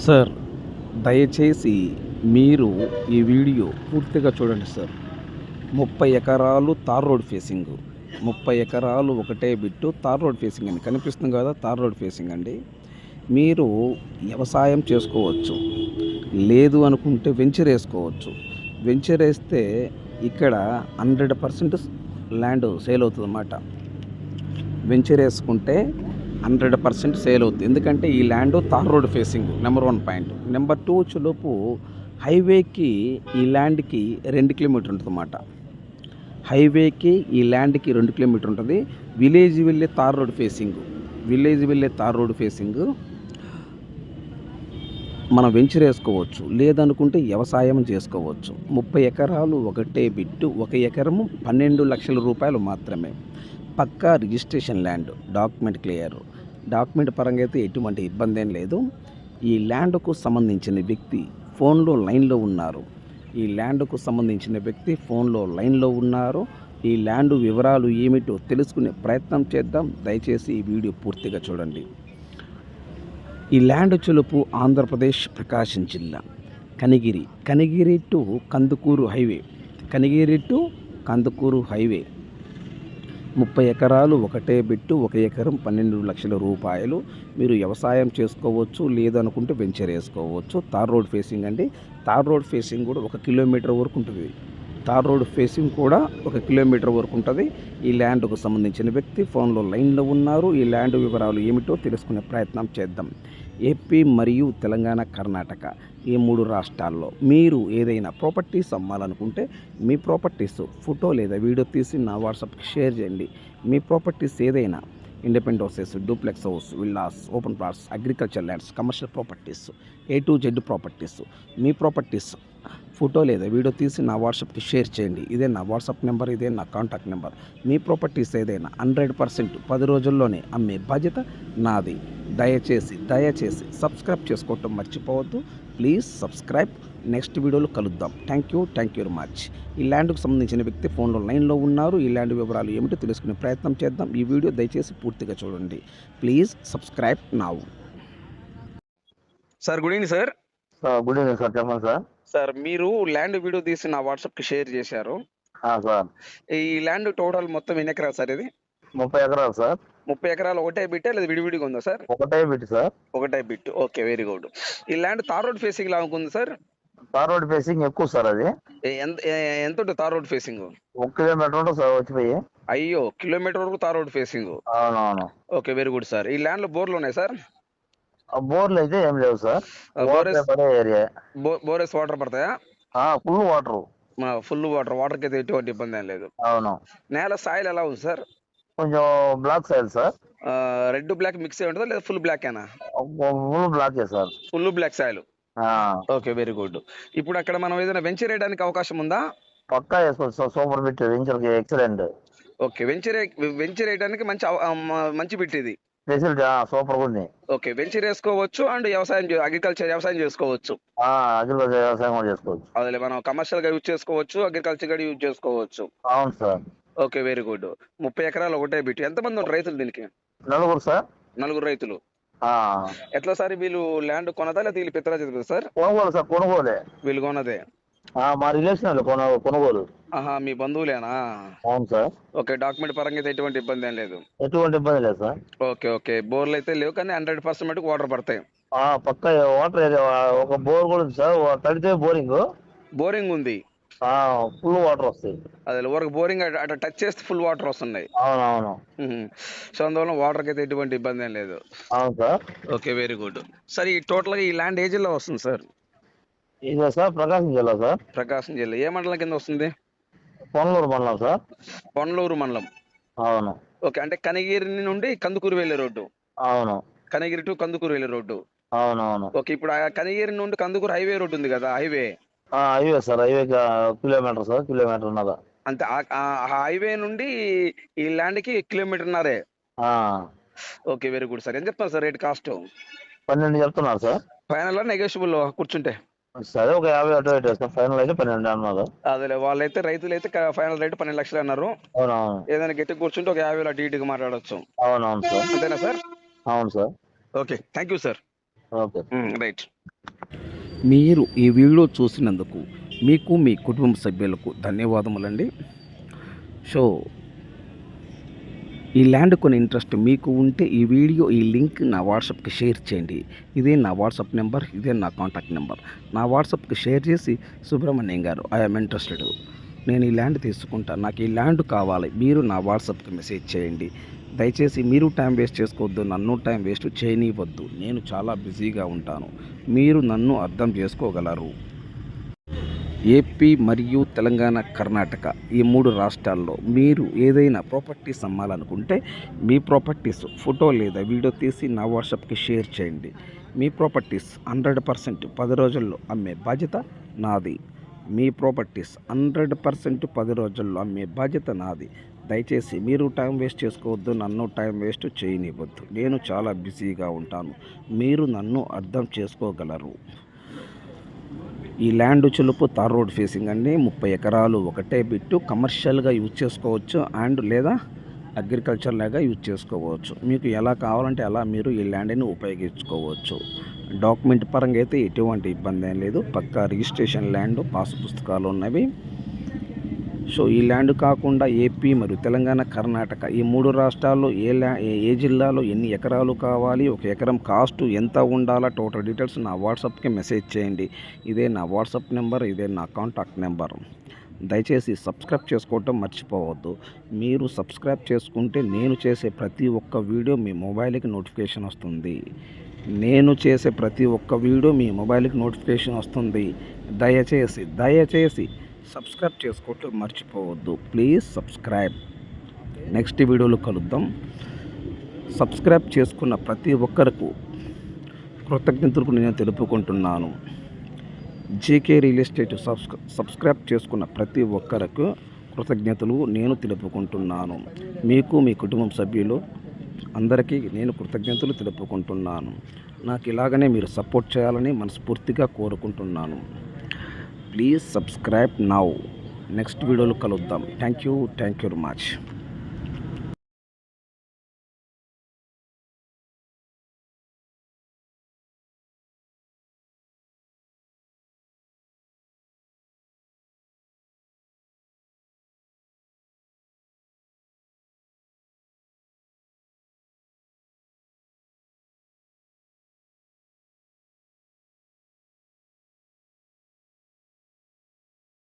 Sir, దయచేసి మీరు ఈ వీడియో పూర్తిగా చూడండి సార్. 30 ఎకరాలు తార్ రోడ్ ఫేసింగు. 30 ఎకరాలు ఒకటే బిట్టు తార్ రోడ్ ఫేసింగ్ అండి. కనిపిస్తుంది కదా, తార్ రోడ్ ఫేసింగ్ అండి. మీరు వ్యవసాయం చేసుకోవచ్చు. లేదు అనుకుంటే వెంచర్ వేసుకోవచ్చు. వెంచర్ వేస్తే ఇక్కడ 100% ల్యాండ్ సేల్ అవుతుందన్నమాట. వెంచర్ వేసుకుంటే 100% సేల్ అవుతుంది. ఎందుకంటే ఈ land tar road facing number 1 point. Number 2 వచ్చేలోపు హైవేకి ఈ ల్యాండ్కి 2 కిలోమీటర్ ఉంటుందన్నమాట. హైవేకి ఈ ల్యాండ్కి 2 కిలోమీటర్ ఉంటుంది. విలేజ్ వెళ్ళే తార్ రోడ్ ఫేసింగ్. విలేజ్ వెళ్ళే తార్ రోడ్ ఫేసింగ్ మనం వెంచర్ వేసుకోవచ్చు. లేదనుకుంటే వ్యవసాయం చేసుకోవచ్చు. 30 ఎకరాలు ఒకటే బిట్టు. 1 ఎకరము 12 లక్షల రూపాయలు మాత్రమే. పక్కా registration land, document clear. Document పరంగా అయితే ఎటువంటి ఇబ్బంది ఏం లేదు. ఈ ల్యాండ్కు సంబంధించిన వ్యక్తి ఫోన్లో లైన్లో ఉన్నారు. ఈ ల్యాండ్కు సంబంధించిన వ్యక్తి ఫోన్లో లైన్లో ఉన్నారు. ఈ ల్యాండ్ వివరాలు ఏమిటో తెలుసుకునే ప్రయత్నం చేద్దాం. దయచేసి ఈ వీడియో పూర్తిగా చూడండి. ఈ ల్యాండ్ చులుపు ఆంధ్రప్రదేశ్ ప్రకాశం జిల్లా Kanigiri to Kandukur highway. Kanigiri to Kandukur highway. 30 ఎకరాలు ఒకటే బిట్టు. 1 ఎకరం 12 లక్షల రూపాయలు. మీరు వ్యవసాయం చేసుకోవచ్చు. లేదనుకుంటే వెంచర్ వేసుకోవచ్చు. తార్ రోడ్ ఫేసింగ్ అండి. తార్ రోడ్ ఫేసింగ్ కూడా 1 కిలోమీటర్ వరకు ఉంటుంది. తార్ రోడ్ ఫేసింగ్ కూడా 1 కిలోమీటర్ వరకు ఉంటుంది. ఈ ల్యాండ్కు సంబంధించిన వ్యక్తి ఫోన్లో లైన్లో ఉన్నారు. ఈ ల్యాండ్ వివరాలు ఏమిటో తెలుసుకునే ప్రయత్నం చేద్దాం. ఏపీ మరియు తెలంగాణ, కర్ణాటక ఈ 3 రాష్ట్రాల్లో మీరు ఏదైనా ప్రాపర్టీస్ అమ్మాలనుకుంటే మీ ప్రాపర్టీస్ ఫోటో లేదా వీడియో తీసి నా వాట్సాప్కి షేర్ చేయండి. మీ ప్రాపర్టీస్ ఏదైనా independent houses, duplex house, villas, open plots, agriculture lands, commercial properties, A to Z properties, me properties photo లేదా వీడియో తీసి నా వాట్సాప్కి షేర్ చేయండి. ఇదే నా వాట్సాప్ నెంబర్, ఇదే నా కాంటాక్ట్ నెంబర్. మీ ప్రాపర్టీస్ ఏదైనా 100% 10 రోజుల్లోనే అమ్మే బాధ్యత నాది. దయచేసి సబ్స్క్రైబ్ చేసుకోవటం మర్చిపోవద్దు. Please subscribe. నెక్స్ట్ వీడియోలో కలుద్దాం. Thank you very much. ఈ ల్యాండ్కు సంబంధించిన వ్యక్తి ఫోన్లో లైన్లో ఉన్నారు. ఈ ల్యాండ్ వివరాలు ఏమిటో తెలుసుకునే ప్రయత్నం చేద్దాం. ఈ వీడియో దయచేసి పూర్తిగా చూడండి. Please subscribe now. Sir, good evening sir. Good evening sir, చెప్పండి సార్. సార్, మీరు ల్యాండ్ వీడియో తీసి నా వాట్సాప్కి షేర్ చేశారు. సార్, ఈ ల్యాండ్ టోటల్ మొత్తం ఎన్ని ఎకరాలు సార్? ఇది 30 ఎకరాలు సార్. 30 ఎకరాలు ఒకటే బిట్టే లేదా విడివిడిగా ఉందా సార్? ఒకటే బిట్ సార్. ఒకటే బిట్. Okay, very good. ఈ ల్యాండ్ తార్ రోడ్ ఫేసింగ్ లాగా ఉంది సార్. తార్ రోడ్ ఫేసింగ్ ఎక్కువ సార్. అది ఎంత ఉంటుంది తార్ రోడ్ ఫేసింగ్? 1 కిలోమీటర్ ఉంటుంది సార్ వచ్చిపోయి. అయ్యో, కిలోమీటర్ వరకు తార్ రోడ్ ఫేసింగ్. అవునవును. Okay, very good sir. ఈ ల్యాండ్ లో బోర్లు ఉన్నాయి సార్? బోర్లు అయితే ఏం లేవు సార్. ఏరియా బోరెస్ వాటర్ పడతాయా? Full water. ఫుల్ వాటర్ కి అయితే ఎటువంటి ఇబ్బంది ఏం లేదు. అవును. నేల సాయిల్ ఎలా ఉంది సార్? కొంచెం black soil sir. Red black mix అయి ఉంటుందా లేదా ఫుల్ బ్లాక్ ఏనా? Full black sir. Full black soil. Okay, very good. ఇప్పుడు అక్కడ మనం ఏదైనా వెంచర్ వేయడానికి అవకాశం ఉందా? పక్కా వేసుకోవచ్చు sir. Super bit, venture excellent. Okay, venture వేయడానికి మంచి బిట్ ఇది. ఫెసిలిటీ సూపర్ ఉంది. ఓకే, వెంచర్ వేసుకోవచ్చు అండ్ అగ్రికల్చర్ వ్యవసాయం చేసుకోవచ్చు. అగ్రికల్చర్ వ్యవసాయం కూడా చేసుకోవచ్చు. అదే, మనం కమర్షియల్ గా యూజ్ చేసుకోవచ్చు, అగ్రికల్చర్ గా యూజ్ చేసుకోవచ్చు. అవును సార్. Okay, very good. 30 ఎకరాలు ఒకటే బిట్. ఎంతమంది ఉంటారు రైతులు దీనికి? 4 సార్. 4 రైతులు. ఎట్లా సార్, వీళ్ళు ల్యాండ్ కొనదా లేదా వీళ్ళు పిత్తరా చదువు సార్? కొనుగోలు సార్, కొనుగోలే. వీళ్ళు కొనదే? మా రిలేషన్ కొనుగోలు. మీ బంధువులేనా? అవును సార్. ఓకే, డాక్యుమెంట్ పరంగా అయితే ఎటువంటి ఇబ్బంది ఏం లేదు. ఎటువంటి ఇబ్బంది లేదు సార్. ఓకే, బోర్లు అయితే లేవు కానీ 100% వాటర్ పడతాయి. పక్క వాటర్ ఏరియా. ఒక బోర్ కూడా ఉంది సార్. తడితే బోరింగ్ ఉంది. ఫుల్ వాటర్ వస్తాయి. అదే, ఊరికి బోరింగ్ అట్లా టచ్ చేస్తే ఫుల్ వాటర్ వస్తున్నాయి. అవునవును. సో అందువల్ల వాటర్కి అయితే ఎటువంటి ఇబ్బంది ఏం లేదు. అవును sir. Okay, very good. Sir, ఈ టోటల్ గా ఈ ల్యాండ్ ఏ జిల్లా వస్తుంది సార్? ఇదే సార్, ప్రకాశం జిల్లా సార్. ప్రకాశం జిల్లా ఏ మండలం కింద వస్తుంది? పొన్నలూరు మండలం సార్. పొన్నలూరు మండలం. అవును. ఓకే, అంటే కనిగిరి నుండి కందుకూరు వెళ్ళే రోడ్డు. అవును. కనిగిరి టు కందుకూరు వెళ్ళే రోడ్డు. అవునవును. ఓకే, ఇప్పుడు ఆ కనిగిరి నుండి కందుకూరు హైవే రోడ్డు ఉంది కదా, highway. Highway sir. Highway kilometer sir. Kilometer ఉన్నదా అంతే. ఆ హైవే నుండి ఈ ల్యాండ్ కి కిలోమీటర్న్నరే. Okay, very good sir. ఎంత చెప్తున్నారు సార్ రేట్ కాస్ట్? 12 చెప్తున్నారు సార్. ఫైనల్ నెగోషియబుల్ కూర్చుంటే? సరే, ఒక 50 అటు ఇటు వేస్తాం. ఫైనల్ అయితే 12 అన్నారు. అదే, వాళ్ళైతే రైతులు అయితే ఫైనల్ రేట్ 12 లక్షలు అన్నారు. అవునవును. ఏదైనా గట్టి కూర్చుంటే ఒక 50 అటు ఇటుగా మాట్లాడవచ్చు. అవునవును సార్. అంతేనా సార్? అవును sir. Okay, thank you sir. Okay. Right. మీరు ఈ వీడియో చూసినందుకు మీకు మీ కుటుంబ సభ్యులకు ధన్యవాదములండి. సో ఈ ల్యాండ్ కొని ఇంట్రెస్ట్ మీకు ఉంటే ఈ వీడియో ఈ లింక్ నా వాట్సాప్కి షేర్ చేయండి. ఇదే నా వాట్సాప్ నెంబర్, ఇదే నా కాంటాక్ట్ నెంబర్. నా వాట్సాప్కి షేర్ చేసి సుబ్రహ్మణ్యం గారు ఐఎమ్ ఇంట్రెస్టెడ్, నేను ఈ ల్యాండ్ తీసుకుంటా, నాకు ఈ ల్యాండ్ కావాలి, మీరు నా వాట్సాప్కి మెసేజ్ చేయండి. దయచేసి మీరు టైం వేస్ట్ చేసుకోవద్దు, నన్ను టైం వేస్ట్ చేయనివ్వద్దు. నేను చాలా బిజీగా ఉంటాను, మీరు నన్ను అర్థం చేసుకోగలరు. ఏపీ మరియు తెలంగాణ, కర్ణాటక ఈ 3 రాష్ట్రాల్లో మీరు ఏదైనా ప్రాపర్టీస్ అమ్మాలనుకుంటే మీ ప్రాపర్టీస్ ఫోటో లేదా వీడియో తీసి నా వాట్సాప్కి షేర్ చేయండి. మీ ప్రాపర్టీస్ 100% 10 రోజుల్లో అమ్మే బాధ్యత నాది. మీ ప్రాపర్టీస్ 100% 10 రోజుల్లో అమ్మే బాధ్యత నాది. దయచేసి మీరు టైం వేస్ట్ చేసుకోవద్దు, నన్ను టైం వేస్ట్ చేయనివ్వద్దు. నేను చాలా బిజీగా ఉంటాను, మీరు నన్ను అర్థం చేసుకోగలరు. ఈ ల్యాండ్ చులుపు తార్ రోడ్ ఫేసింగ్ అండి. 30 ఎకరాలు ఒకటే బిట్టు, కమర్షియల్గా యూజ్ చేసుకోవచ్చు అండ్ లేదా అగ్రికల్చర్ లాగా యూజ్ చేసుకోవచ్చు. మీకు ఎలా కావాలంటే అలా మీరు ఈ ల్యాండ్ని ఉపయోగించుకోవచ్చు. డాక్యుమెంట్ పరంగా అయితే ఎటువంటి ఇబ్బంది ఏం లేదు. పక్కా రిజిస్ట్రేషన్ ల్యాండ్, పాసు పుస్తకాలు ఉన్నవి. సో ఈ ల్యాండ్ కాకుండా ఏపీ మరియు తెలంగాణ, కర్ణాటక ఈ 3 రాష్ట్రాల్లో ఏ జిల్లాలో ఎన్ని ఎకరాలు కావాలి, ఒక ఎకరం కాస్ట్ ఎంత ఉండాలా, టోటల్ డీటెయిల్స్ నా వాట్సాప్కి మెసేజ్ చేయండి. ఇదే నా వాట్సాప్ నెంబర్, ఇదే నా కాంటాక్ట్ నెంబర్. దయచేసి సబ్స్క్రైబ్ చేసుకోవటం మర్చిపోవద్దు. మీరు సబ్స్క్రైబ్ చేసుకుంటే నేను చేసే ప్రతి ఒక్క వీడియో మీ మొబైల్కి నోటిఫికేషన్ వస్తుంది. నేను చేసే ప్రతి ఒక్క వీడియో మీ మొబైల్కి నోటిఫికేషన్ వస్తుంది. దయచేసి సబ్స్క్రైబ్ చేసుకోవటం మర్చిపోవద్దు. Please subscribe. నెక్స్ట్ వీడియోలో కలుద్దాం. సబ్స్క్రైబ్ చేసుకున్న ప్రతి ఒక్కరికి కృతజ్ఞతలు నేను తెలుపుకుంటున్నాను. జేకే రియల్ ఎస్టేట్ సబ్స్క్రైబ్ చేసుకున్న ప్రతి ఒక్కరికి కృతజ్ఞతలు నేను తెలుపుకుంటున్నాను. మీకు మీ కుటుంబం సభ్యులు అందరికీ నేను కృతజ్ఞతలు తెలుపుకుంటున్నాను. నాకు ఇలాగనే మీరు సపోర్ట్ చేయాలని మనస్ఫూర్తిగా కోరుకుంటున్నాను. Please subscribe now. నెక్స్ట్ వీడియోలో కలుద్దాం. Thank you very much.